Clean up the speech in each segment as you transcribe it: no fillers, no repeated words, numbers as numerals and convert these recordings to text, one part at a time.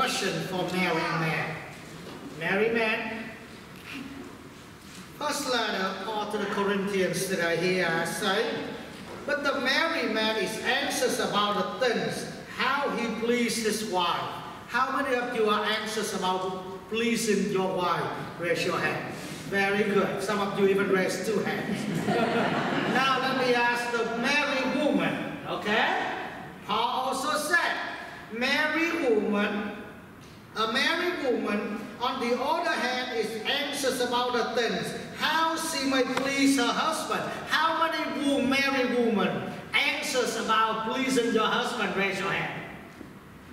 question for married man. Married man. First letter, Paul to the Corinthians today, he say, but the married man is anxious about the things, how he pleases his wife. How many of you are anxious about pleasing your wife? Raise your hand. Very good. Some of you even raised 2 hands. Now let me ask the married woman, okay? Paul also said, a married woman, on the other hand, is anxious about the things, how she may please her husband. How many married women anxious about pleasing your husband? Raise your hand.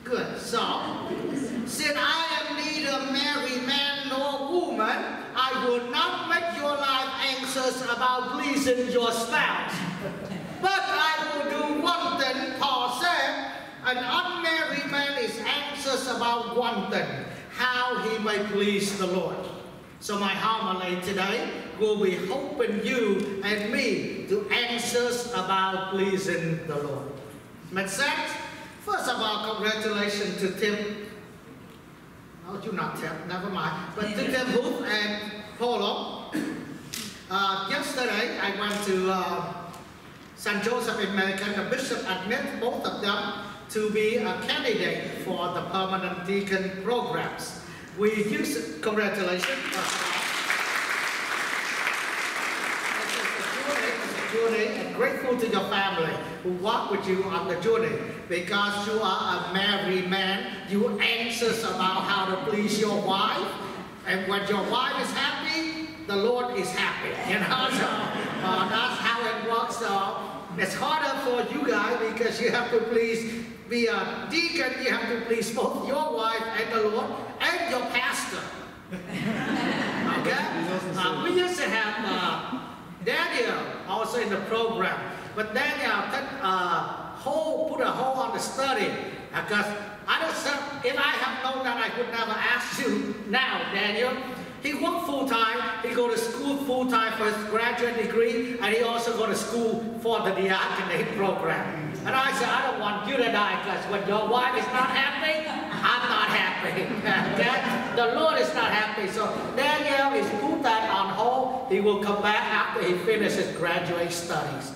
Good. So, since I am neither married man nor woman, I will not make your life anxious about pleasing your spouse. But I will do one thing. Paul said, an unmarried man is anxious about one thing, how he may please the Lord. So my homily today will be helping you and me to anxious about pleasing the Lord. Make sense? First of all, congratulations to Tim. No, you're not Tim, never mind. But to Tim Booth and Polo. Yesterday, I went to St. Joseph in America. The bishop admitted both of them to be a candidate for the permanent deacon programs. We use congratulations. And grateful to your family who walk with you on the journey, because you are a married man. You anxious about how to please your wife, and when your wife is happy, the Lord is happy. You know, so that's how it works. So it's harder for you guys because you have to please. Be a deacon, you have to please both your wife and the Lord and your pastor. Okay? We used to have Daniel also in the program, but Daniel put a hold on the study, because if I have known that, I would never ask you now, Daniel. He worked full-time, he go to school full-time for his graduate degree, and he also go to school for the diaconate program. And I said, I don't want you to die, because when your wife is not happy, I'm not happy. Okay? The Lord is not happy. So Daniel is put that on hold. He will come back after he finishes graduate studies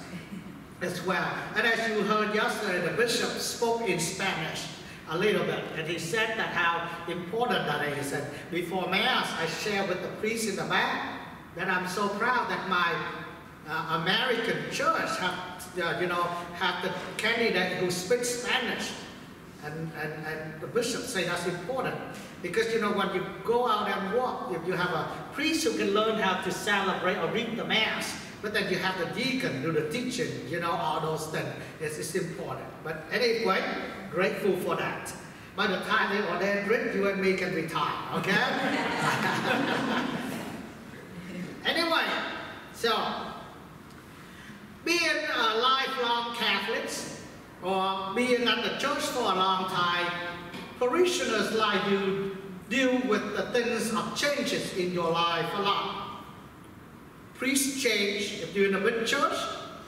as well. And as you heard yesterday, the bishop spoke in Spanish a little bit, and he said that how important that is. And before Mass, I shared with the priest in the back that I'm so proud that my American church have the candidate who speaks Spanish, and the bishop say that's important, because you know, when you go out and walk, if you have a priest who can learn how to celebrate or read the Mass, but then you have the deacon do the teaching, you know, all those things. It's important. But anyway, grateful for that. By the time they ordain Rick, you and me can retire, okay? Anyway, so being a lifelong Catholics, or being at the church for a long time, parishioners like you deal with the things of changes in your life a lot. Priests change. If you're in a big church,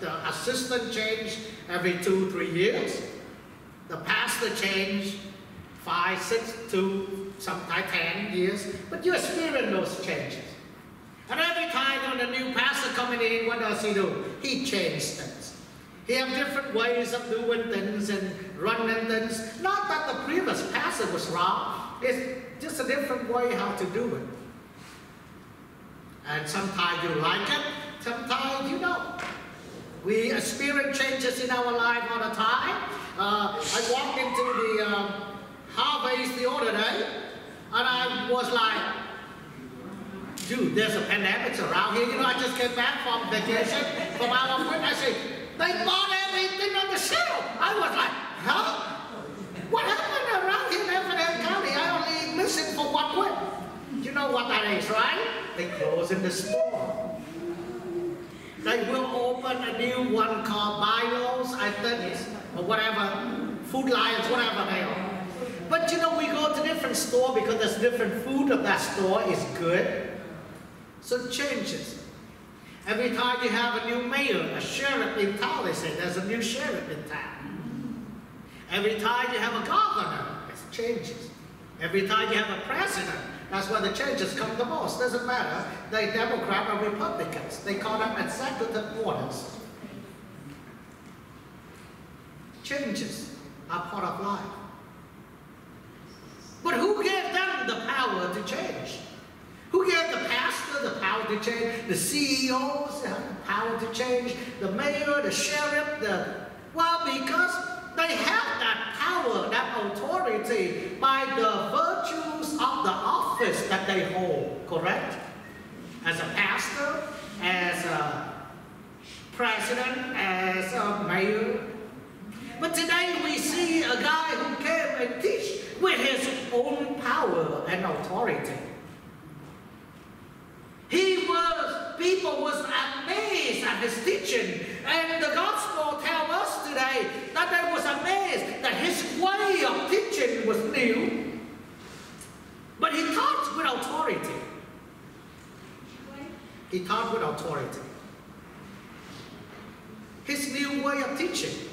the assistant change every 2-3 years. The pastor change 5, 6, 2, sometimes 10 years. But you experience those changes. And every time when a new pastor coming in, what does he do? He changes things. He has different ways of doing things and running things. Not that the previous pastor was wrong. It's just a different way how to do it. And sometimes you like it, sometimes you don't. We experience changes in our life all the time. I walked into the Harvey's the other day, and I was like, dude, there's a pandemic around here. You know, I just came back from vacation from our trip. I said, they bought everything on the shelf. I was like, huh? What happened around here in Evansville County? I only missing for 1 week. You know what that is, right? They close in the store. They will open a new one called Bilos, I think, or whatever, Food Lions, whatever they are. But you know, we go to different store because there's different food of that store is good. So it changes. Every time you have a new mayor, a sheriff in town, they say there's a new sheriff in town. Every time you have a governor, it changes. Every time you have a president, that's where the changes come the most. Doesn't matter, they Democrat or Republicans. They call them executive orders. Changes are part of life. But who gave them the power to change? Who gave the pastor the power to change? The CEOs have the power to change. The mayor, the sheriff, well, because they have that power, that authority by the virtues of the office that they hold, correct? As a pastor, as a president, as a mayor. But today we see a guy who came and teach with his own power and authority. People was amazed at his teaching. And the gospel tells us today that they was amazed that his way of teaching was new. But he taught with authority. He taught with authority. His new way of teaching.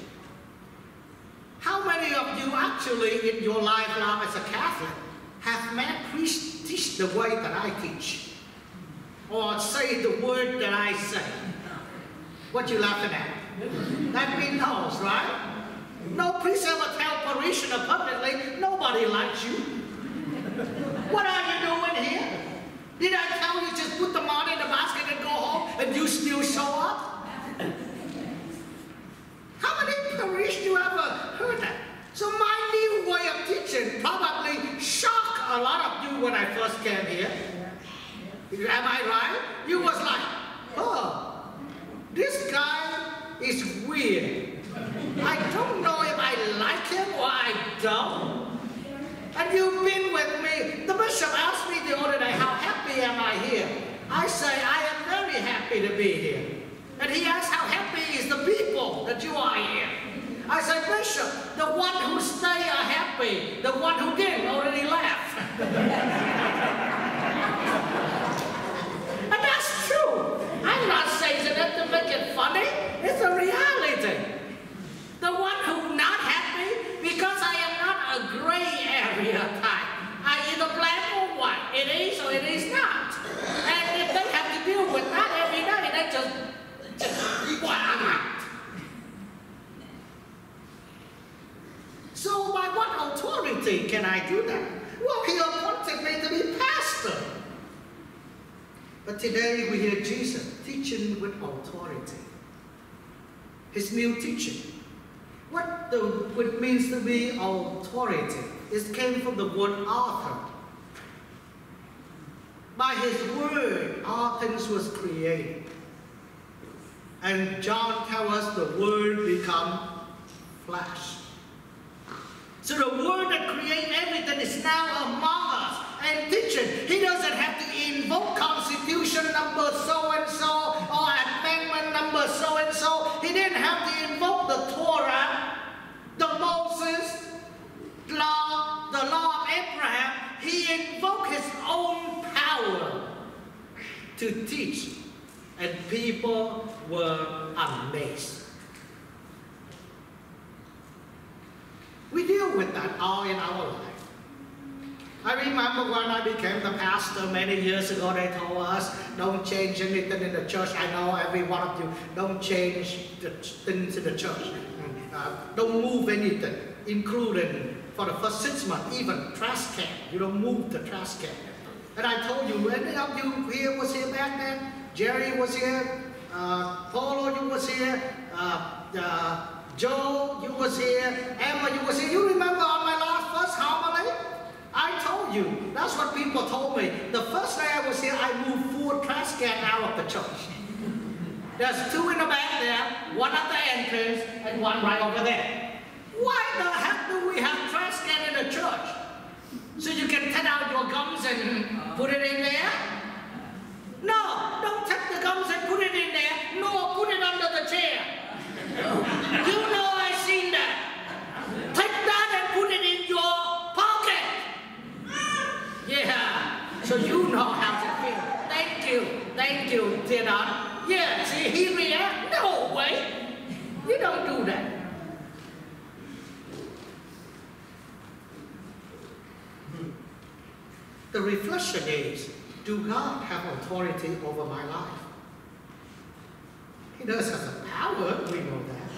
How many of you actually in your life now as a Catholic have met priests teach the way that I teach? Or say the word that I say? What you laughing at? That means no, right? No priest ever tell parishioner publicly, nobody likes you. What are you doing here? Did I tell you just put the money in the basket and go home and you still show up? How many parishioners you ever heard that? So my new way of teaching probably shocked a lot of you when I first came here. Am I right? You was like, oh, this guy is weird. I don't know if I like him or I don't. And you've been with me. The bishop asked me the other day, how happy am I here? I say, I am very happy to be here. And he asked, how happy is the people that you are here? I said, Bishop, the one who stay are happy. The one who didn't already left. And that's true. I'm not saying that to make it funny. It's a reality. The one who's not happy, because I am not a gray area type. I either black or white. It is or it is not. And if they have to deal with that every day, they just what I'm out. So by what authority can I do that? Well, he appointed me to be pastor. But today we hear Jesus teaching with authority. His new teaching. What it means to be authority? It came from the word author. By his word, all things was created. And John tells us the word become flesh. So the word that created everything is now among us and teaching. He doesn't have to invoke constitution number so-and-so or amendment number so-and-so. He didn't have to invoke the Torah, the Moses law, the law of Abraham. He invoked his own power to teach. And people were amazed. We deal with that all in our life. I remember when I became the pastor many years ago, they told us, don't change anything in the church. I know every one of you, don't change the things in the church. Don't move anything, including for the first 6 months, even trash can. You don't move the trash can. And I told you, any of you here was here back then? Jerry was here, Paulo, you was here, Joe, you was here, Emma, you was here. You remember on my first homily? I told you, that's what people told me. The first day I was here, I moved 4 trash cans out of the church. There's 2 in the back there, 1 at the entrance, and 1 right over there. Why the heck do we have trash can in the church? So you can take out your gums and put it in there? No, don't take the gums and put it in there. No, put it under the chair. You know I've seen that. Take that and put it in your pocket. Yeah, so you know how to feel. Thank you, Tianan. Yeah, see, he react. No way. You don't do that. The reflection is, do God have authority over my life? He does have the power, we know that.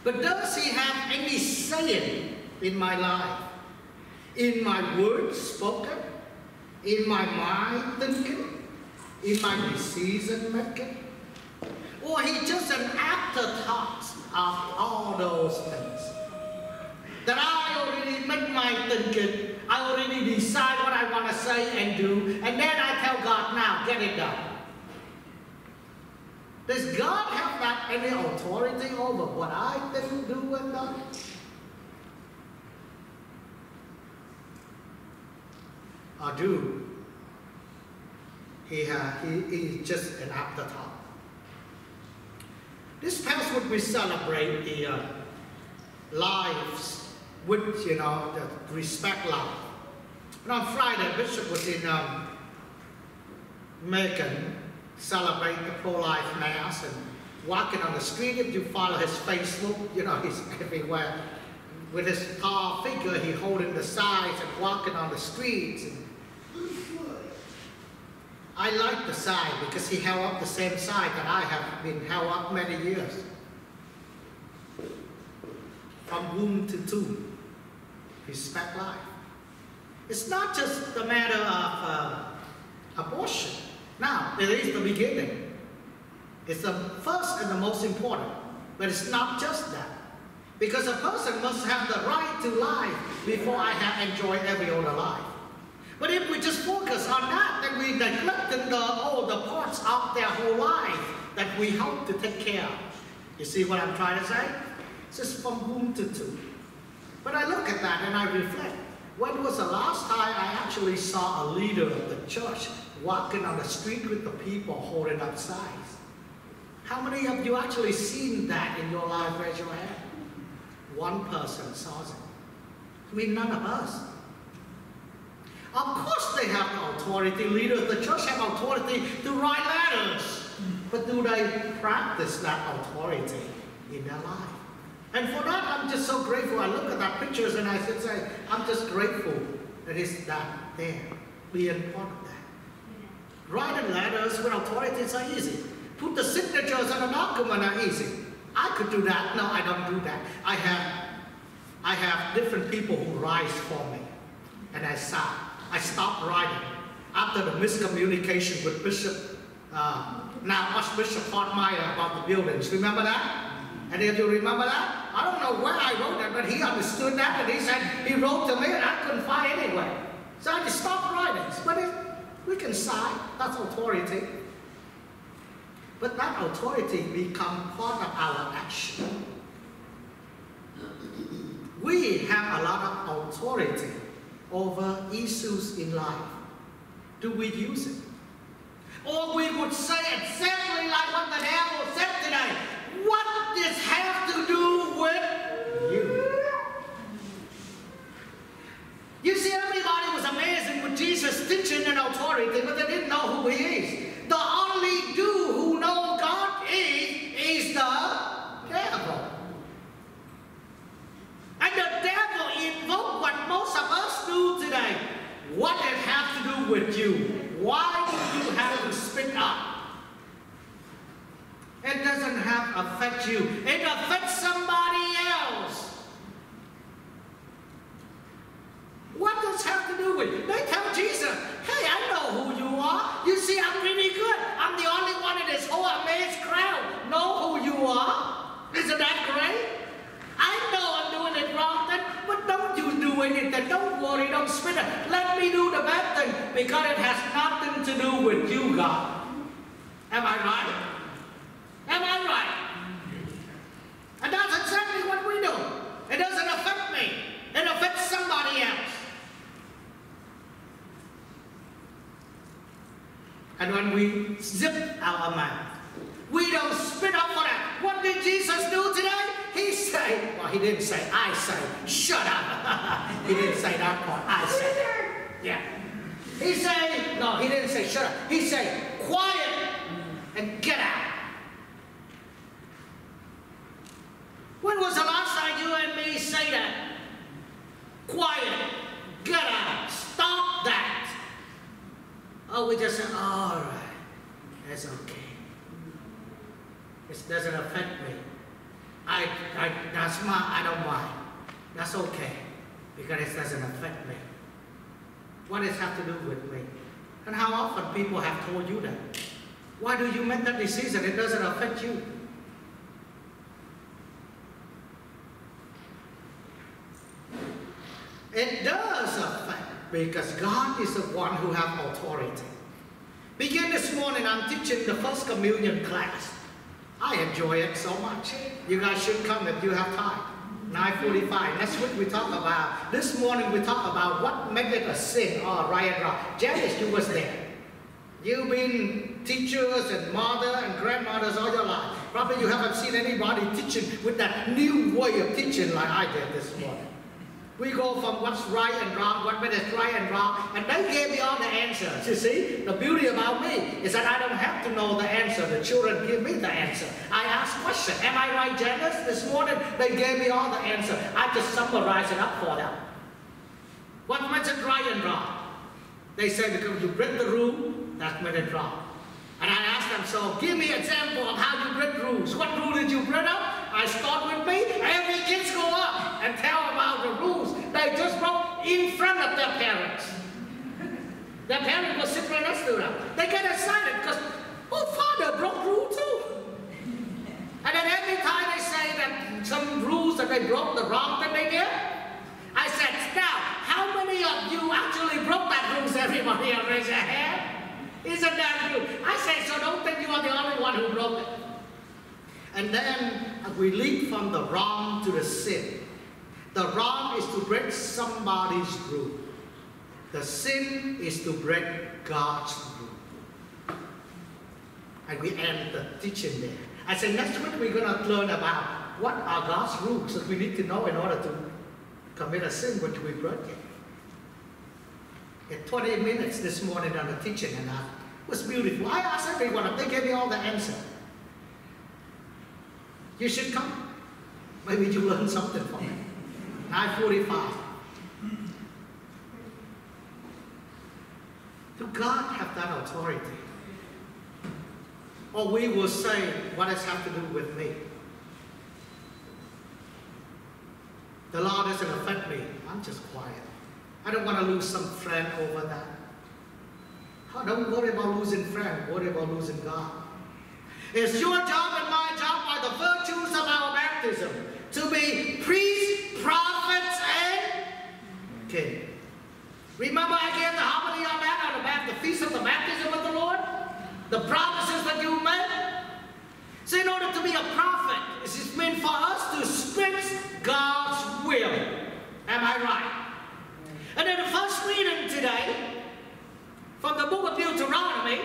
But does he have any say in my life? In my words spoken? In my mind thinking? In my decision making? Or he just an afterthought of all those things? That I already make my thinking, I already decide what I want to say and do, and then I tell God, now, get it done. Does God have that any authority over what I think, do, and done? Or do he is just an afterthought? This past week we celebrate the lives with, the respect life. And on Friday, Bishop was in Macon, celebrate the pro-life mass, and walking on the street. If you follow his Facebook, he's everywhere. With his tall figure, he holding the signs and walking on the streets. And I like the sign because he held up the same sign that I have been held up many years. From womb to tomb. Respect life. It's not just the matter of abortion. Now, it is the beginning. It's the first and the most important. But it's not just that. Because a person must have the right to life before I have enjoyed every other life. But if we just focus on that, then we neglect all the parts of their whole life that we hope to take care of. You see what I'm trying to say? It's just from womb to tomb. But I look at that and I reflect. When was the last time I actually saw a leader of the church walking on the street with the people holding up signs? How many of you actually seen that in your life? Raise your hand. One person saw it. I mean, none of us. Of course they have authority. Leaders of the church have authority to write letters. But do they practice that authority in their life? And for that, I'm just so grateful. I look at that pictures and I should say, I'm just grateful that it's that there, being part of that. Writing letters with authorities are easy. Put the signatures on a document are easy. I could do that. No, I don't do that. I have different people who write for me. And I stopped writing. After the miscommunication with Bishop, now Archbishop Hartmeyer about the buildings. Remember that? And if you remember that? I don't know where I wrote that, but he understood that, and he said, he wrote to me, and I couldn't find it anyway. So I just stopped writing. But we can sign, that's authority. But that authority becomes part of our action. We have a lot of authority over issues in life. Do we use it? Or we would say exactly like what the devil said today. What does this have to do with you? You see, everybody was amazing with Jesus' teaching and authority, but they didn't know who he is. The only dude who knows God is the devil. And the devil invoked what most of us do today. What does it have to do with you? Why do you have to speak up? It doesn't have to affect you. It affects somebody else. What does it have to do with you? They tell Jesus, hey, I know who you are. You see, I'm pretty good. I'm the only one in this whole amazed crowd. Know who you are? Isn't that great? I know I'm doing it wrong, then, but don't you do anything. Don't worry, don't spit it. Let me do the bad thing, because it has nothing to do with you, God. Am I right? Am I right? And that's exactly what we do. It doesn't affect me. It affects somebody else. And when we zip our mouth, we don't spit up for that. What did Jesus do today? He said, well, he didn't say, I say, shut up. He didn't say that part. I say. Yeah. He said, no, he didn't say shut up. He said, quiet and get out. When was the last time you and me say that? Quiet, get out, stop that. we just say, all right, that's okay. It doesn't affect me. That's I don't mind. That's okay, because it doesn't affect me. What does it have to do with me? And how often people have told you that? Why do you make that decision? It doesn't affect you. It does affect, because God is the one who has authority. Begin this morning, I'm teaching the first communion class. I enjoy it so much. You guys should come if you have time. 9:45. Next week we talk about, this morning we talk about what makes it a sin or right and wrong. Janice, you was there. You've been teachers and mother and grandmothers all your life. Probably you haven't seen anybody teaching with that new way of teaching like I did this morning. We go from what's right and wrong, what is right and wrong, and they gave me all the answers. You see, the beauty about me is that I don't have to know the answer. The children give me the answer. I ask questions. Am I right, Janice? This morning, they gave me all the answer. I just summarize it up for them. What makes it right and wrong? They say because you break the rule, that made it wrong. And I ask them, so give me an example of how you break rules. What rule did you break up? I start with me. Every kids go up and tell about the rules they just broke in front of their parents. Their parents will sit right next to them. They get excited because, oh, father broke rule too. And then every time they say that some rules that they broke, the wrong thing they did, I said, now, how many of you actually broke that rules? Everybody raise your hand. Isn't that good? I say, so don't think you are the only one who broke it. And then we lead from the wrong to the sin. The wrong is to break somebody's rule. The sin is to break God's rule. And we end the teaching there. I said, next week we're going to learn about what are God's rules that we need to know in order to commit a sin which we broke it. In 20 minutes this morning on the teaching, and it was beautiful. I asked everyone if they gave me all the answer. You should come. Maybe you learn something from it. 9:45. Do God have that authority? Or we will say, what does it have to do with me? The law doesn't affect me. I'm just quiet. I don't want to lose some friend over that. Don't worry about losing friend. Worry about losing God. It's your job and my job by the virtues of our baptism to be priests, prophets, and king. Remember I gave the homily on that on the feast of the baptism of the Lord? The promises that you made? So in order to be a prophet, this is meant for us to speak God's will. Am I right? And then the first reading today, from the book of Deuteronomy,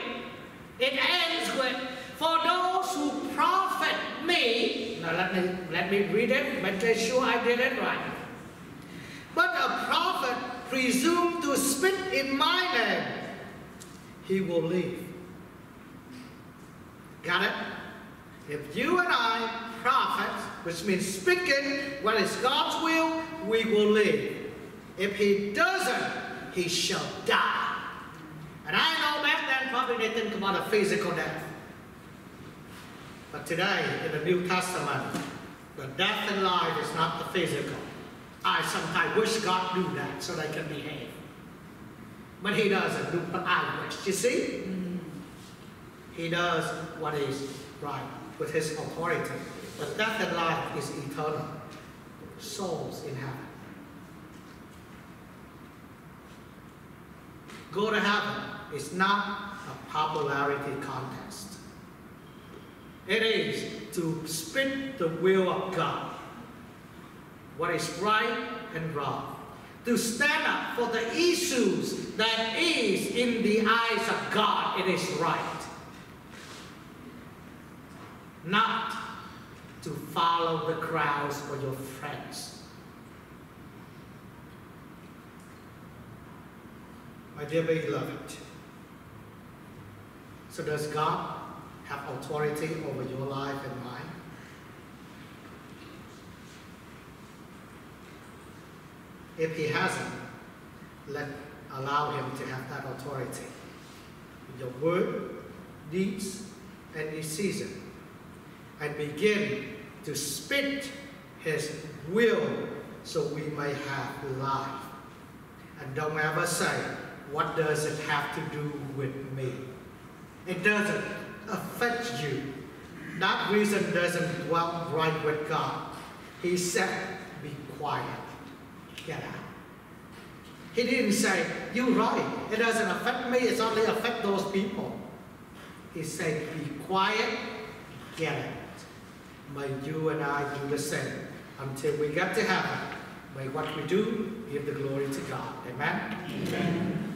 it ends with, for those who profit me, now let me read it, make sure I did it right. But a prophet presume to speak in my name, he will leave. Got it? If you and I prophet, which means speaking what is God's will, we will live. If he doesn't, he shall die. And I know back then probably they think about a physical death. But today, in the New Testament, the death in life is not the physical. I sometimes wish God knew that so they can behave. But he doesn't do what I wish. You see? He does what is right with his authority. But death and life is eternal. Souls in heaven. Go to heaven is not a popularity contest. It is to speak the will of God. What is right and wrong. To stand up for the issues that is in the eyes of God, it is right. Not to follow the crowds or your friends. My dear beloved, so does God have authority over your life and mine? If he hasn't, allow him to have that authority. your word, deeds, and decision, and begin to speak His will so we may have life. And don't ever say, what does it have to do with me? It doesn't affect you. That reason doesn't dwell right with God. He said, be quiet, get out. He didn't say, you're right, it doesn't affect me, it's only affect those people. He said, be quiet, get out. May you and I do the same until we get to heaven. May what we do give the glory to God. Amen? Amen.